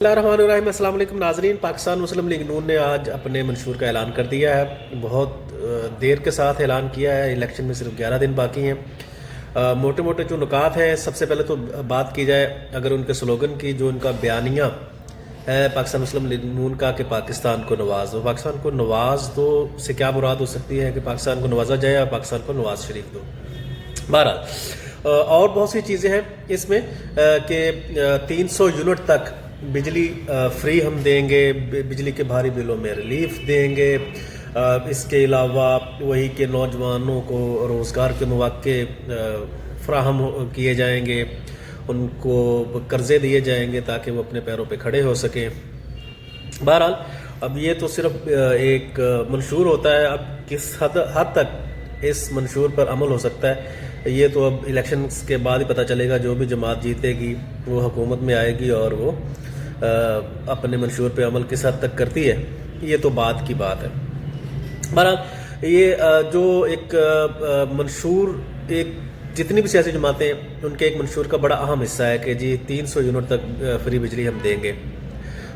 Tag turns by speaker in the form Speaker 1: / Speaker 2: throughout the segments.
Speaker 1: Bismillahirrahmanirrahim। अस्सलाम वालेकुम नाजरीन। पाकिस्तान मुस्लिम लीग नून ने आज अपने मंशूर का ऐलान कर दिया है। बहुत देर के साथ ऐलान किया है। इलेक्शन में सिर्फ 11 दिन बाकी हैं। मोटे मोटे जो नुकात हैं, सबसे पहले तो बात की जाए अगर उनके स्लोगन की, जो उनका बयानिया है पाकिस्तान मुस्लिम लीग नून का कि पाकिस्तान को नवाज दो। पाकिस्तान को नवाज दो से क्या मुराद हो सकती है कि पाकिस्तान को नवाजा जाए या पाकिस्तान को नवाज शरीफ दो। बहरहाल और बहुत सी चीज़ें हैं इसमें कि 300 यूनिट तक बिजली फ्री हम देंगे, बिजली के भारी बिलों में रिलीफ देंगे। इसके अलावा वही के नौजवानों को रोज़गार के मौके फ्राहम किए जाएंगे, उनको कर्ज़े दिए जाएंगे ताकि वो अपने पैरों पे खड़े हो सकें। बहरहाल अब ये तो सिर्फ एक मंशूर होता है। अब किस हद तक इस मंशूर पर अमल हो सकता है, ये तो अब इलेक्शंस के बाद ही पता चलेगा। जो भी जमात जीतेगी वो हुकूमत में आएगी और वो अपने मंशूर पे अमल किस हद तक करती है, ये तो बात की बात है। बहरहाल ये जो एक मंशूर, एक जितनी भी सियासी जमातें हैं उनके एक मंशूर का बड़ा अहम हिस्सा है कि जी 300 यूनिट तक फ्री बिजली हम देंगे।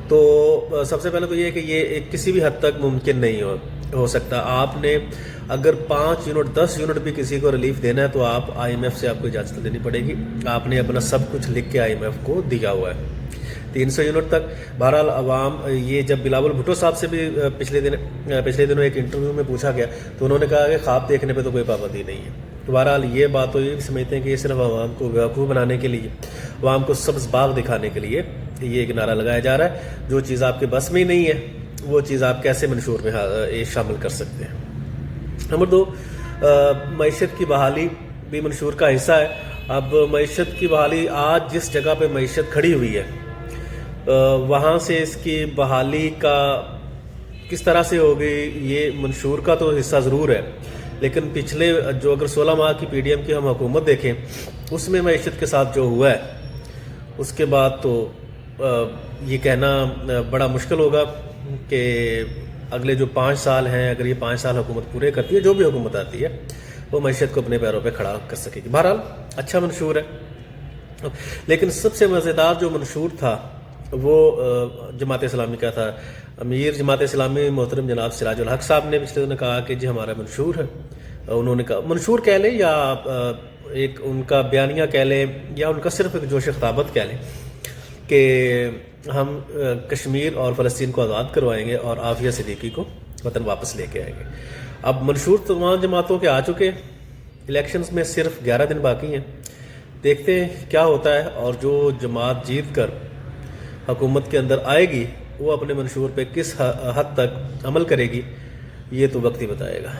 Speaker 1: तो सबसे पहले तो ये है कि ये एक किसी भी हद तक मुमकिन नहीं हो सकता। आपने अगर 5 यूनिट 10 यूनिट भी किसी को रिलीफ देना है तो आप IMF से आपको इजाज़त लेनी पड़ेगी। आपने अपना सब कुछ लिख के IMF को दिया हुआ है 300 यूनिट तक। बहरहाल अवाम, ये जब बिलावल भुट्टो साहब से भी पिछले दिनों एक इंटरव्यू में पूछा गया तो उन्होंने कहा कि ख्वाब देखने पे तो कोई पाबंदी नहीं है। तो बहरहाल ये बात तो ये समझते हैं कि ये सिर्फ अवाम को बेवकूफ़ बनाने के लिए, अवाम को सब्ज़ बाग दिखाने के लिए ये एक नारा लगाया जा रहा है। जो चीज़ आपके बस में ही नहीं है वो चीज़ आप कैसे मंशूर में शामिल कर सकते हैं। नंबर 2, मईशत की बहाली भी मंशूर का हिस्सा है। अब मईशत की बहाली, आज जिस जगह पे मईशत खड़ी हुई है वहाँ से इसकी बहाली का किस तरह से होगी, ये मंशूर का तो हिस्सा ज़रूर है। लेकिन पिछले जो अगर 16 माह की PDM की हम हुकूमत देखें उसमें मईशत के साथ जो हुआ है उसके बाद तो ये कहना बड़ा मुश्किल होगा कि अगले जो 5 साल हैं, अगर ये 5 साल हुकूमत पूरे करती है, जो भी हुकूमत आती है वो मईशत को अपने पैरों पे खड़ा कर सकेगी। बहरहाल अच्छा मंशूर है। लेकिन सबसे मज़ेदार जो मंशूर था वो जमात इस्लामी का था। अमीर जमात इस्लामी मोहतरम जनाब सिराजुल हक साहब ने पिछले दिनों कहा कि जी हमारा मंशूर है। उन्होंने कहा, मंशूर कह लें या एक उनका बयानिया कह लें या उनका सिर्फ एक जोश खिताबत कह लें कि हम कश्मीर और फ़लस्तीन को आज़ाद करवाएंगे और आफिया सिद्दीकी को वतन वापस लेके आएंगे। अब मंशूर तमाम जमातों के आ चुके, इलेक्शंस में सिर्फ 11 दिन बाकी हैं। देखते हैं क्या होता है और जो जमात जीत कर हुकूमत के अंदर आएगी वो अपने मंशूर पे किस हद तक अमल करेगी, ये तो वक्त ही बताएगा।